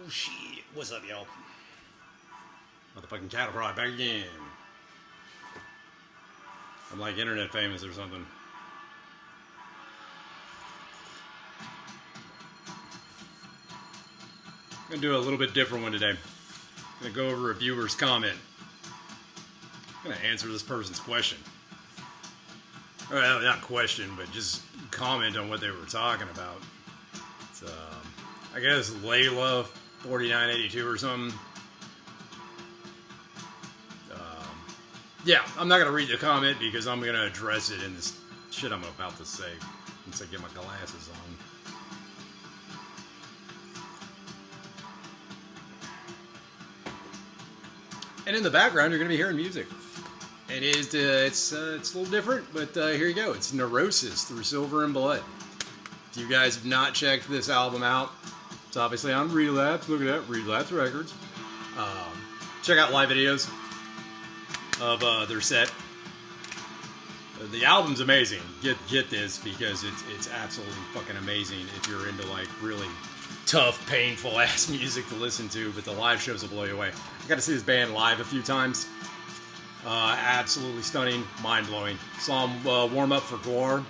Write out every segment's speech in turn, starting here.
Shit. What's up, y'all? Motherfucking cattle prod back again. I'm like internet famous or something. I'm gonna do a little bit different one today. I'm gonna go over a viewer's comment. I'm gonna answer this person's question. Well, not question, but just comment on what they were talking about. It's, I guess Layla 4982 or something. Yeah, I'm not going to read the comment because I'm going to address it in this shit I'm about to say once I get my glasses on. And in the background, you're going to be hearing music. It is, it's a little different, but here you go. It's Neurosis through Silver and Blood. If you guys have not checked this album out, it's obviously on Relapse. Look at that, Relapse Records. Check out live videos of their set. The album's amazing. Get this because it's absolutely fucking amazing if you're into like really tough, painful ass music to listen to. But the live shows will blow you away. I got to see this band live a few times. Absolutely stunning, mind blowing. Saw them warm up for Gwar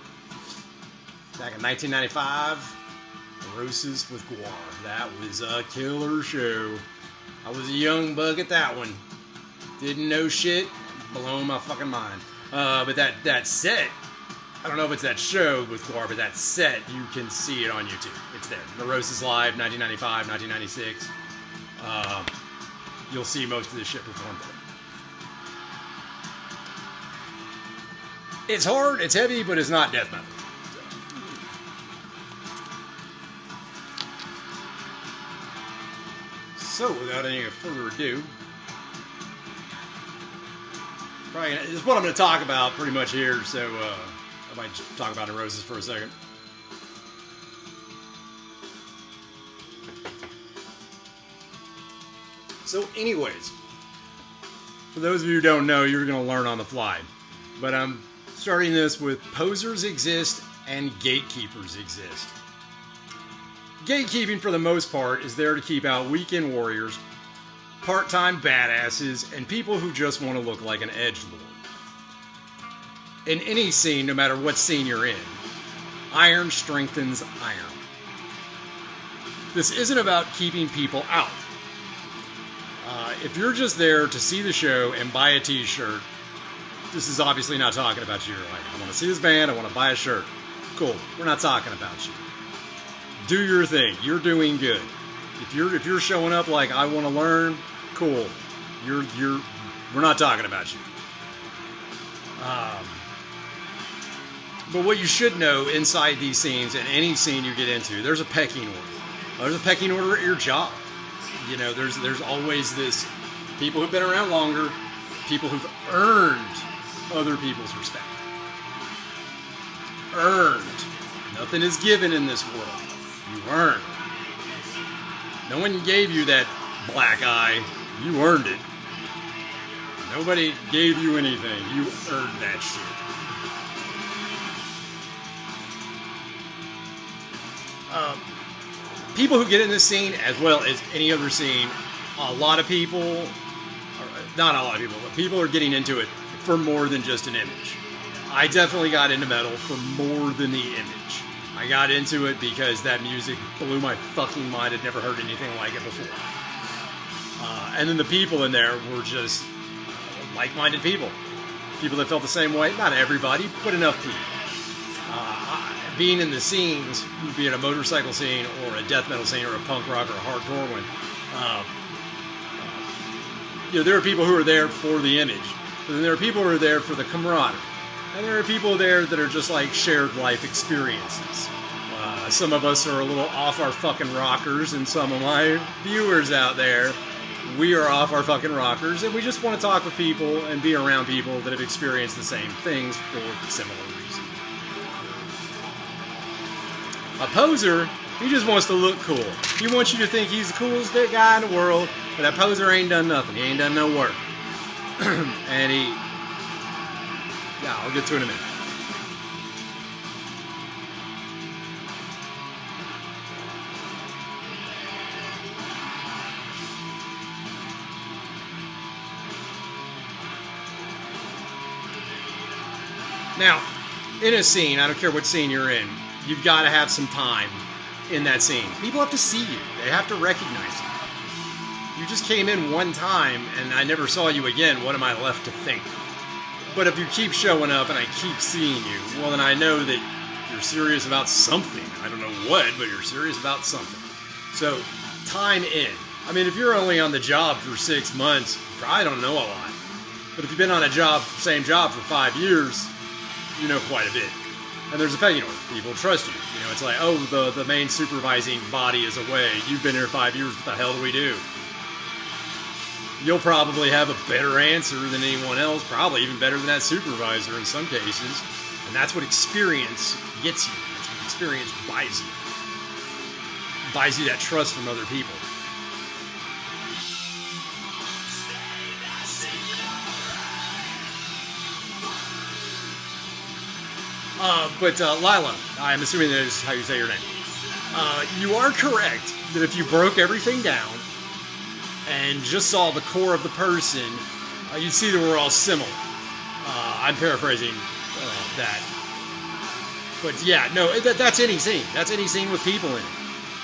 back in 1995. Neurosis with Gwar. That was a killer show. I was a young bug at that one. Didn't know shit. Blown my fucking mind. But that set, I don't know if it's that show with Gwar, but that set, you can see it on YouTube. It's there. Neurosis Live, 1995, 1996. You'll see most of this shit performed there. It's hard, it's heavy, but it's not death metal. So, without any further ado, this is what I'm going to talk about pretty much here, so I might just talk about Neurosis for a second. So anyways, for those of you who don't know, you're going to learn on the fly. But I'm starting this with Posers Exist and Gatekeepers Exist. Gatekeeping, for the most part, is there to keep out weekend warriors, part-time badasses, and people who just want to look like an edgelord. In any scene, no matter what scene you're in, iron strengthens iron. This isn't about keeping people out. If you're just there to see the show and buy a t-shirt, this is obviously not talking about you. You're like, I want to see this band, I want to buy a shirt. Cool, we're not talking about you. Do your thing, you're doing good. If you're showing up like I want to learn, cool. We're not talking about you. But what you should know inside these scenes, and any scene you get into, there's a pecking order. There's a pecking order at your job. You know, there's always this people who've been around longer, people who've earned other people's respect. Earned. Nothing is given in this world. You earn. No one gave you that black eye. You earned it. Nobody gave you anything. You earned that shit. People who get in this scene, as well as any other scene, a lot of people, not a lot of people, but people are getting into it for more than just an image. I definitely got into metal for more than the image. I got into it because that music blew my fucking mind. I'd never heard anything like it before. And then the people in there were just like-minded people. People that felt the same way. Not everybody, but enough people. Being in the scenes, be it a motorcycle scene or a death metal scene or a punk rock or a hardcore one, there are people who are there for the image. But then there are people who are there for the camaraderie. And there are people there that are just like shared life experiences. Some of us are a little off our fucking rockers, and some of my viewers out there, we are off our fucking rockers, and we just want to talk with people and be around people that have experienced the same things for similar reasons. A poser, he just wants to look cool. He wants you to think he's the coolest guy in the world, but that poser ain't done nothing. He ain't done no work. And I'll get to it in a minute. Now, in a scene, I don't care what scene you're in, you've got to have some time in that scene. People have to see you. They have to recognize you. You just came in one time and I never saw you again. What am I left to think? But if you keep showing up and I keep seeing you, well, then I know that you're serious about something. I don't know what, but you're serious about something. So, time in. I mean, if you're only on the job for 6 months, you probably don't know a lot. But if you've been on a job, same job for 5 years, you know quite a bit. And there's a pecking order. People trust you. You know, it's like, oh, the main supervising body is away. You've been here 5 years. What the hell do we do? You'll probably have a better answer than anyone else, probably even better than that supervisor in some cases. And that's what experience gets you. That's what experience buys you. Buys you that trust from other people. But Lila, I'm assuming that is how you say your name. You are correct that if you broke everything down and just saw the core of the person, you'd see that we're all similar. I'm paraphrasing that. But yeah, no, that's any scene. That's any scene with people in it.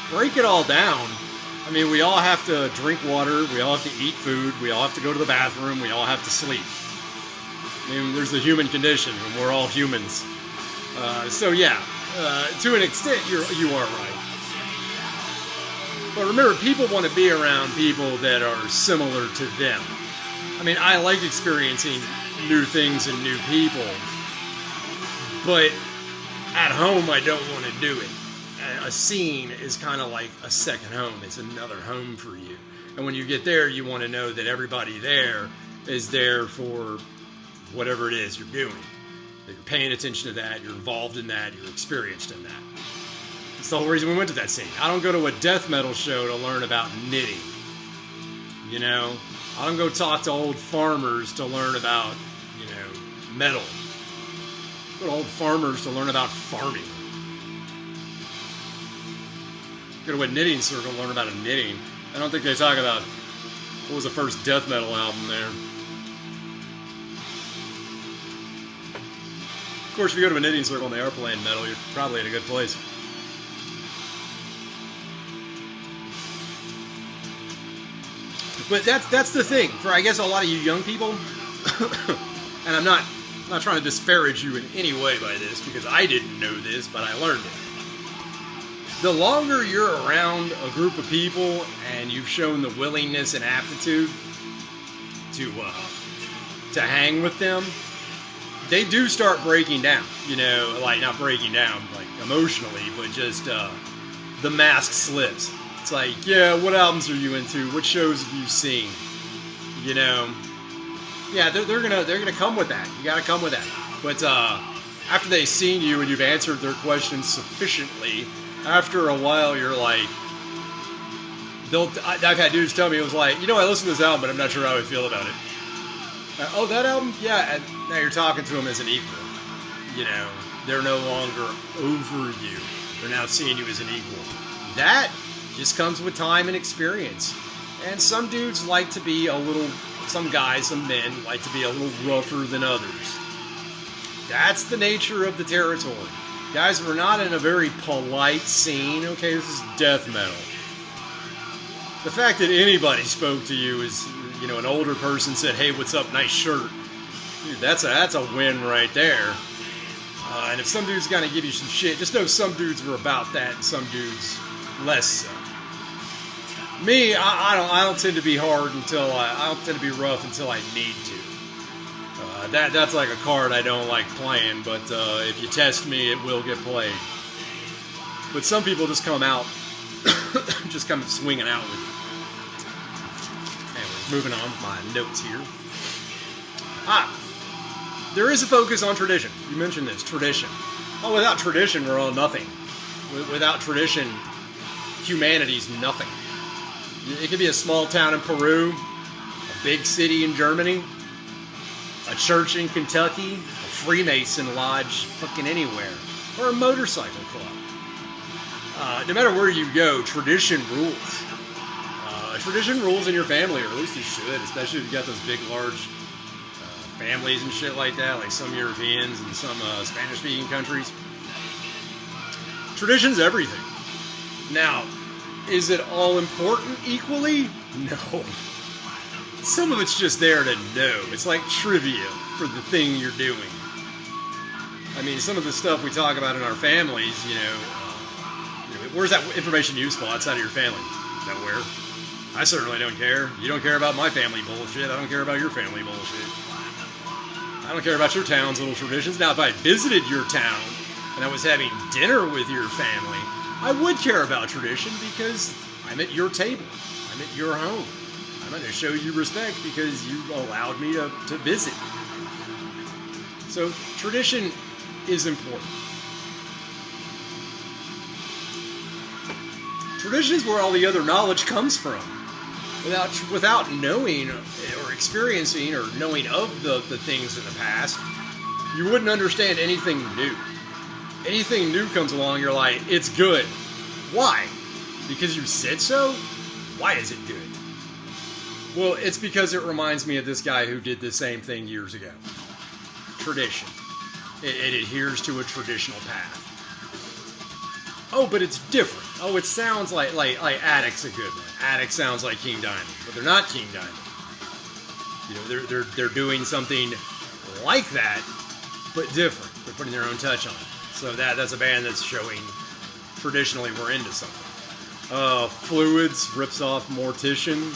Break it all down. I mean, we all have to drink water. We all have to eat food. We all have to go to the bathroom. We all have to sleep. I mean, there's the human condition, and we're all humans. So yeah, to an extent, you are right. But remember, people want to be around people that are similar to them. I mean, I like experiencing new things and new people, but at home, I don't want to do it. A scene is kind of like a second home. It's another home for you. And when you get there, you want to know that everybody there is there for whatever it is you're doing. That you're paying attention to that, you're involved in that, you're experienced in that. That's the whole reason we went to that scene. I don't go to a death metal show to learn about knitting. You know? I don't go talk to old farmers to learn about, you know, metal. I go to old farmers to learn about farming. I go to a knitting circle to learn about a knitting. I don't think they talk about what was the first death metal album there. Of course, if you go to a knitting circle and they are playing metal, you're probably in a good place. But that's the thing for, I guess, a lot of you young people. And I'm not trying to disparage you in any way by this, because I didn't know this, but I learned it. The longer you're around a group of people and you've shown the willingness and aptitude to hang with them, they do start breaking down, you know, like not breaking down like emotionally, but just the mask slips. It's like, yeah, what albums are you into? What shows have you seen? You know, yeah, they're gonna come with that. You gotta come with that. But after they've seen you and you've answered their questions sufficiently, after a while you're like, I've had dudes tell me, it was like, you know, I listened to this album, but I'm not sure how I feel about it. Oh, that album? Yeah, and now you're talking to them as an equal. You know, they're no longer over you. They're now seeing you as an equal. That just comes with time and experience. And some dudes like to be some guys, some men, like to be a little rougher than others. That's the nature of the territory. Guys, we're not in a very polite scene. Okay, this is death metal. The fact that anybody spoke to you is, you know, an older person said, hey, what's up, nice shirt. Dude, that's a win right there. And if some dude's gonna give you some shit, just know some dudes are about that and some dudes less so. Me, I don't tend to be hard I don't tend to be rough until I need to. That's like a card I don't like playing, but if you test me, it will get played. But some people just come out, just come swinging out with you. Anyways, moving on with my notes here. There is a focus on tradition. You mentioned this, tradition. Oh, without tradition, we're all nothing. Without tradition, humanity's nothing. It could be a small town in Peru, a big city in Germany, a church in Kentucky, a Freemason lodge fucking anywhere, or a motorcycle club. No matter where you go, tradition rules. Tradition rules in your family, or at least it should, especially if you've got those big, large families and shit like that, like some Europeans and some Spanish-speaking countries. Tradition's everything. Now, is it all important equally? No. Some of it's just there to know. It's like trivia for the thing you're doing. I mean, some of the stuff we talk about in our families, where's that information useful outside of your family? Nowhere. I certainly don't care. You don't care about my family bullshit. I don't care about your family bullshit. I don't care about your town's little traditions. Now, if I visited your town and I was having dinner with your family, I would care about tradition because I'm at your table. I'm at your home. I'm going to show you respect because you allowed me to visit. So tradition is important. Tradition is where all the other knowledge comes from. Without knowing or experiencing or knowing of the things in the past, you wouldn't understand anything new. Anything new comes along, you're like, it's good. Why? Because you said so? Why is it good? Well, it's because it reminds me of this guy who did the same thing years ago. Tradition. It adheres to a traditional path. Oh, but it's different. Oh, it sounds like Attic's a good one. Attic sounds like King Diamond, but they're not King Diamond. They're doing something like that, but different. They're putting their own touch on it. So that's a band that's showing traditionally we're into something. Fluids rips off Mortician.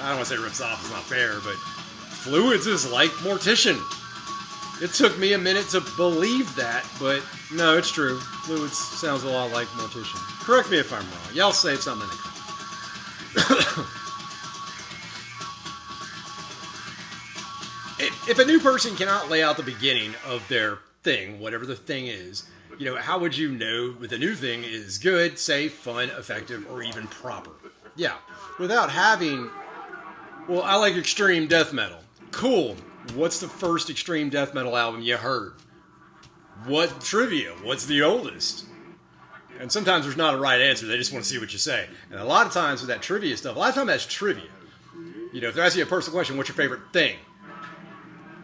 I don't want to say rips off, it's not fair, but Fluids is like Mortician. It took me a minute to believe that, but no, it's true. Fluids sounds a lot like Mortician. Correct me if I'm wrong. Y'all say something in the comments. If a new person cannot lay out the beginning of their thing, whatever the thing is, how would you know if the new thing is good, safe, fun, effective, or even proper? Yeah, without having... Well, I like extreme death metal. Cool. What's the first extreme death metal album you heard? What trivia? What's the oldest? And sometimes there's not a right answer. They just want to see what you say. And a lot of times with that trivia stuff, a lot of times that's trivia. If they're asking you a personal question, what's your favorite thing?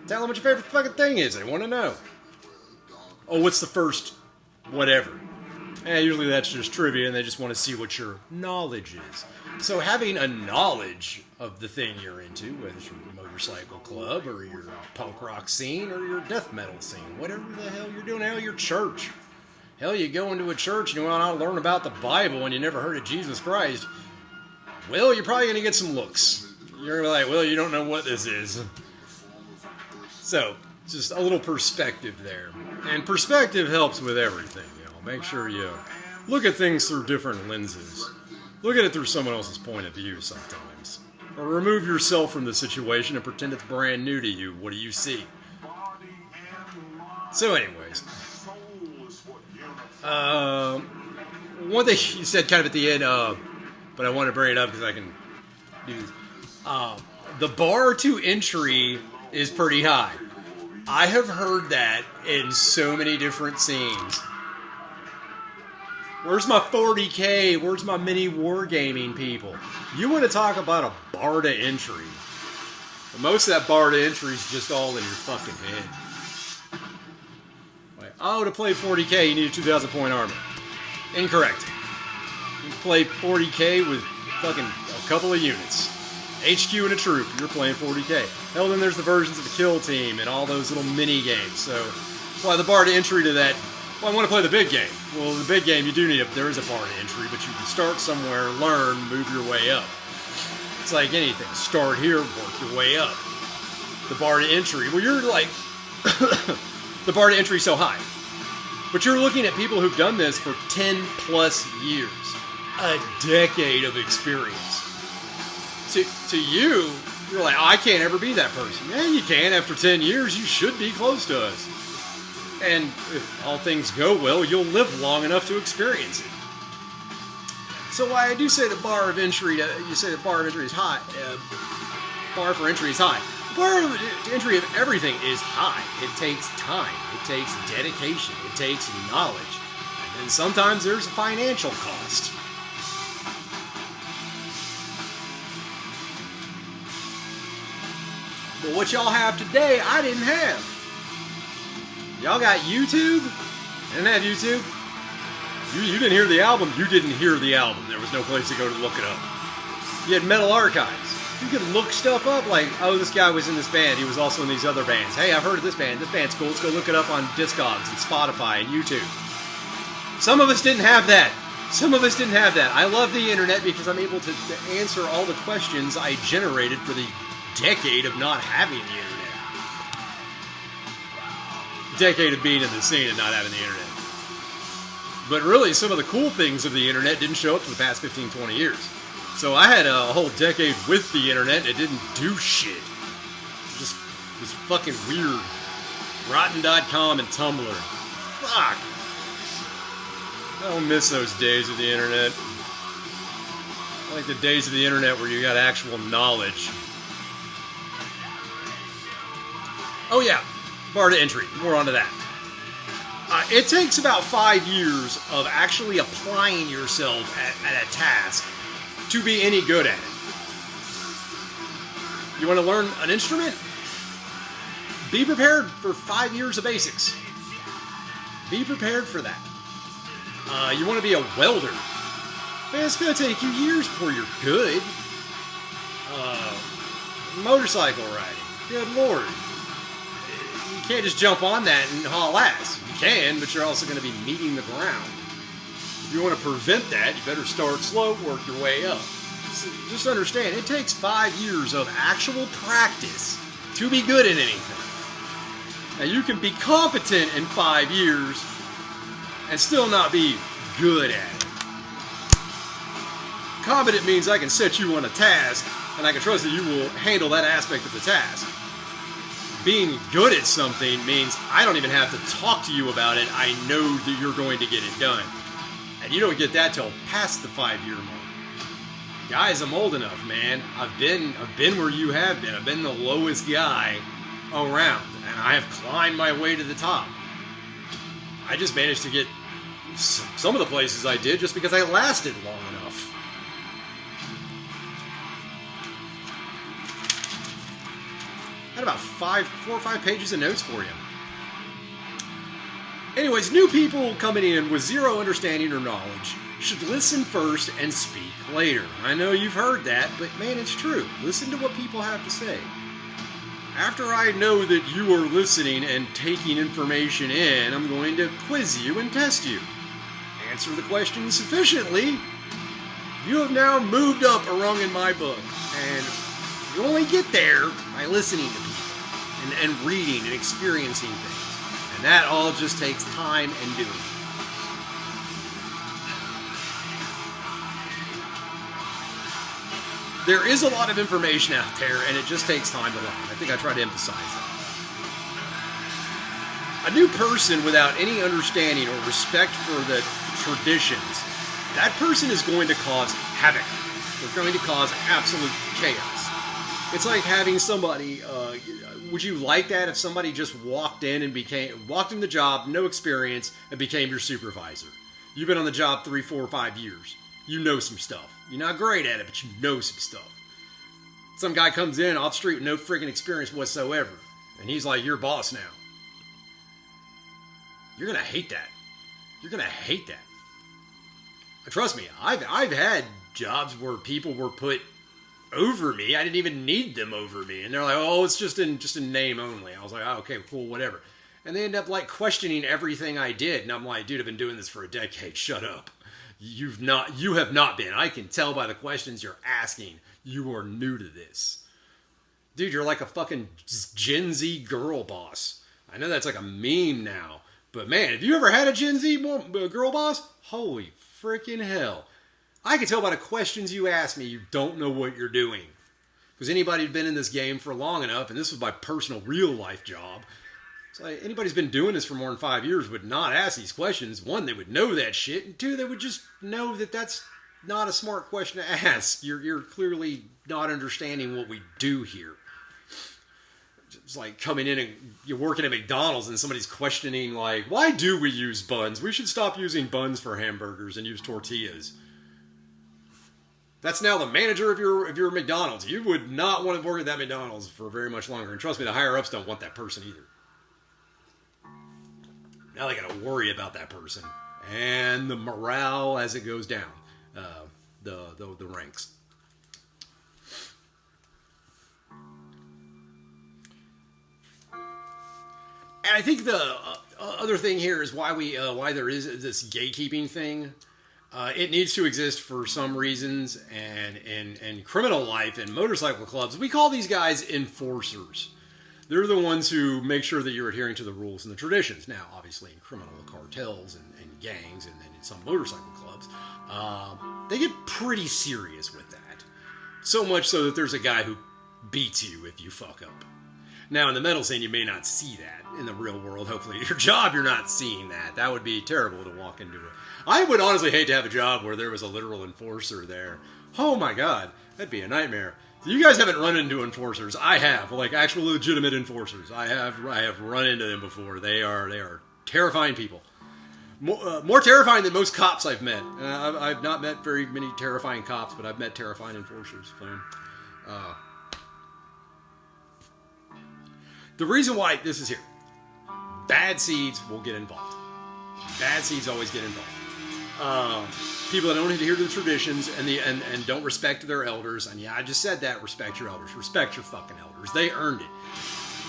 Tell them what your favorite fucking thing is. They want to know. Oh, what's the first whatever? And usually that's just trivia, and they just want to see what your knowledge is. So having a knowledge of the thing you're into, whether it's your motorcycle club or your punk rock scene or your death metal scene, whatever the hell you're doing, hell, your church. Hell, you go into a church and you want to learn about the Bible and you never heard of Jesus Christ, well, you're probably going to get some looks. You're going to be like, well, you don't know what this is. So, just a little perspective there. And perspective helps with everything, Make sure you look at things through different lenses. Look at it through someone else's point of view sometimes. Or remove yourself from the situation and pretend it's brand new to you. What do you see? So anyways. One thing you said kind of at the end, but I want to bring it up because I can do this. The bar to entry is pretty high. I have heard that in so many different scenes. Where's my 40K? Where's my mini wargaming people? You want to talk about a bar to entry. But most of that bar to entry is just all in your fucking head. Like, to play 40K, you need a 2,000 point army. Incorrect. You play 40K with fucking a couple of units. HQ and a troop, you're playing 40K. Hell, then there's the versions of the kill team and all those little mini games. So, the bar to entry to that... Well, I want to play the big game. Well, the big game, there is a bar to entry, but you can start somewhere, learn, move your way up. It's like anything. Start here, work your way up. The bar to entry, well, you're like, the bar to entry is so high. But you're looking at people who've done this for 10 plus years. A decade of experience. To you, you're like, I can't ever be that person. Yeah, you can. After 10 years, you should be close to us. And if all things go well, you'll live long enough to experience it. So why I do say the bar of entry, you say the bar of entry is high. Bar for entry is high. The bar of entry of everything is high. It takes time. It takes dedication. It takes knowledge. And then sometimes there's a financial cost. But what y'all have today, I didn't have. Y'all got YouTube? I didn't have YouTube. You didn't hear the album, you didn't hear the album. There was no place to go to look it up. You had Metal Archives. You could look stuff up like, oh, this guy was in this band. He was also in these other bands. Hey, I've heard of this band. This band's cool. Let's go look it up on Discogs and Spotify and YouTube. Some of us didn't have that. Some of us didn't have that. I love the internet because I'm able to answer all the questions I generated for the decade of not having the internet. Decade of being in the scene and not having the internet. But really, some of the cool things of the internet didn't show up for the past 15, 20 years. So I had a whole decade with the internet and it didn't do shit. It just was fucking weird. Rotten.com and Tumblr. Fuck. I don't miss those days of the internet. I like the days of the internet where you got actual knowledge. Oh yeah, bar to entry. More onto that. It takes about 5 years of actually applying yourself at a task to be any good at it. You want to learn an instrument? Be prepared for 5 years of basics. Be prepared for that. You want to be a welder? Man, it's going to take you years before you're good. Motorcycle riding. Good Lord. You can't just jump on that and haul ass. You can, but you're also going to be meeting the ground. If you want to prevent that, you better start slow, work your way up. So just understand, it takes 5 years of actual practice to be good at anything. Now, you can be competent in 5 years and still not be good at it. Competent means I can set you on a task, and I can trust that you will handle that aspect of the task. Being good at something means I don't even have to talk to you about it. I know that you're going to get it done. And you don't get that till past the 5-year mark. Guys, I'm old enough, man. I've been where you have been. I've been the lowest guy around, and I have climbed my way to the top. I just managed to get some of the places I did just because I lasted long enough. I had about 4 or 5 pages of notes for you. Anyways, new people coming in with zero understanding or knowledge should listen first and speak later. I know you've heard that, but man, it's true. Listen to what people have to say. After I know that you are listening and taking information in, I'm going to quiz you and test you. Answer the question sufficiently, you have now moved up a rung in my book. And you only get there by listening to people and reading and experiencing things. And that all just takes time and doing. There is a lot of information out there, and it just takes time to learn. I think I try to emphasize that. A new person without any understanding or respect for the traditions, that person is going to cause havoc. They're going to cause absolute chaos. It's like having somebody, would you like that if somebody just walked in the job, no experience, and became your supervisor? You've been on the job 3, 4, 5 years. You know some stuff. You're not great at it, but you know some stuff. Some guy comes in off the street with no freaking experience whatsoever, and he's like your boss now. You're going to hate that. You're going to hate that. Trust me, I've had jobs where people were put over me. I didn't even need them over me. And they're like, oh, it's just in name only. I was like, oh, okay, cool, whatever. And they end up like questioning everything I did. And I'm like, dude, I've been doing this for a decade. Shut up. You have not been. I can tell by the questions you're asking. You are new to this. Dude, you're like a fucking Gen Z girl boss. I know that's like a meme now. But man, have you ever had a Gen Z girl boss? Holy freaking hell. I can tell by the questions you ask me, you don't know what you're doing. Because anybody who's been in this game for long enough, and this was my personal real life job, it's like anybody's been doing this for more than 5 years would not ask these questions. One, they would know that shit, and two, they would just know that that's not a smart question to ask. You're clearly not understanding what we do here. It's like coming in and you're working at McDonald's and somebody's questioning like, why do we use buns? We should stop using buns for hamburgers and use tortillas. That's now the manager of your McDonald's. You would not want to work at that McDonald's for very much longer. And trust me, the higher ups don't want that person either. Now they got to worry about that person and the morale as it goes down the ranks. And I think the other thing here is why there is this gatekeeping thing. It needs to exist for some reasons, and in criminal life and motorcycle clubs, we call these guys enforcers. They're the ones who make sure that you're adhering to the rules and the traditions. Now, obviously, in criminal cartels and gangs and in some motorcycle clubs, they get pretty serious with that. So much so that there's a guy who beats you if you fuck up. Now, in the metal scene, you may not see that. In the real world, hopefully, your job, you're not seeing that. That would be terrible to walk into it. I would honestly hate to have a job where there was a literal enforcer there. Oh my god, that'd be a nightmare. You guys haven't run into enforcers. I have, like actual legitimate enforcers. I have run into them before. They are terrifying people. More terrifying than most cops I've met. I've not met very many terrifying cops, but I've met terrifying enforcers. The reason why this is here, bad seeds will get involved. Bad seeds always get involved. People that don't adhere to the traditions and don't respect their elders. And yeah, I just said that. Respect your elders. Respect your fucking elders. They earned it.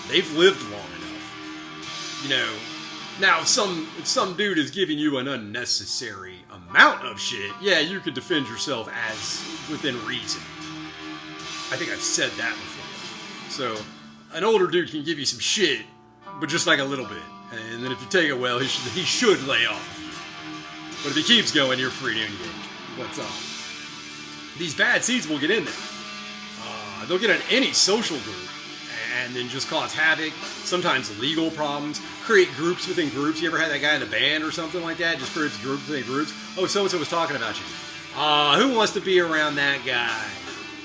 They've lived long enough. You know. Now, if some dude is giving you an unnecessary amount of shit, yeah, you could defend yourself as within reason. I think I've said that before. So, an older dude can give you some shit, but just like a little bit. And then if you take it well, he should lay off. But if he keeps going, you're free to engage. What's up? These bad seeds will get in there. They'll get in any social group and then just cause havoc, sometimes legal problems, create groups within groups. You ever had that guy in a band or something like that? Just creates groups within groups. Oh, so-and-so was talking about you. Who wants to be around that guy?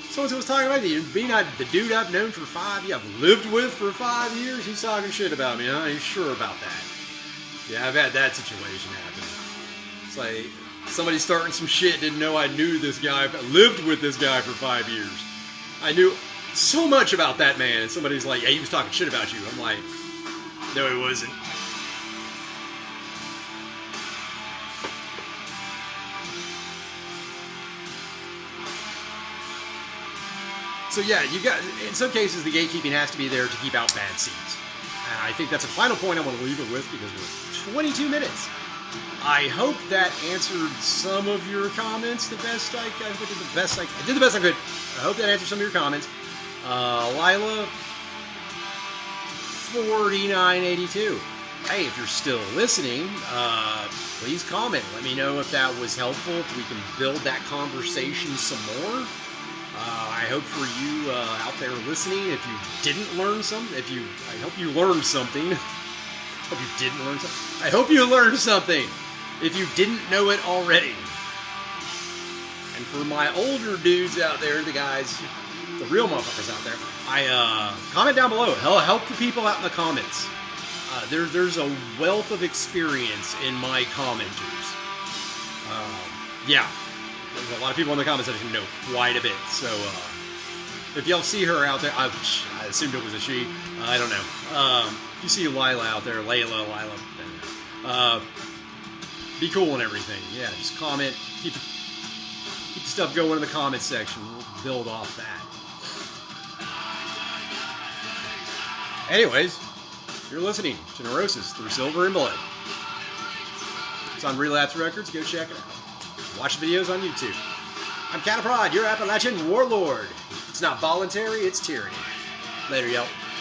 So-and-so was talking about you. Be not the dude I've known for 5 years, I've lived with for 5 years. He's talking shit about me, huh? Are you sure about that? Yeah, I've had that situation happen. It's like somebody starting some shit, didn't know I knew this guy, lived with this guy for 5 years. I knew so much about that man, and somebody's like, yeah, he was talking shit about you. I'm like, no, he wasn't. So yeah, you got, in some cases, the gatekeeping has to be there to keep out bad seeds. And I think that's a final point I want to leave it with because we're 22 minutes. I hope that answered some of your comments the best I could. I did the best I could. I hope that answered some of your comments. Lila 4982. Hey, if you're still listening, please comment. Let me know if that was helpful, if we can build that conversation some more. I hope for you out there listening, if you didn't learn something, I hope you learned something. Hope you didn't learn something. I hope you learned something if you didn't know it already. And for my older dudes out there, the guys, the real motherfuckers out there, comment down below. Help the people out in the comments. There's a wealth of experience in my commenters. Yeah. There's a lot of people in the comments that know quite a bit. So, if y'all see her out there, I assumed it was a she. I don't know. If you see Lila out there, Lila, be cool and everything. Yeah, just comment. Keep the stuff going in the comment section. We'll build off that. Anyways, you're listening to Neurosis through Silver and Blood. It's on Relapse Records. Go check it out. Watch the videos on YouTube. I'm Camaraderie, your Appalachian warlord. It's not voluntary, it's tyranny. Later, y'all.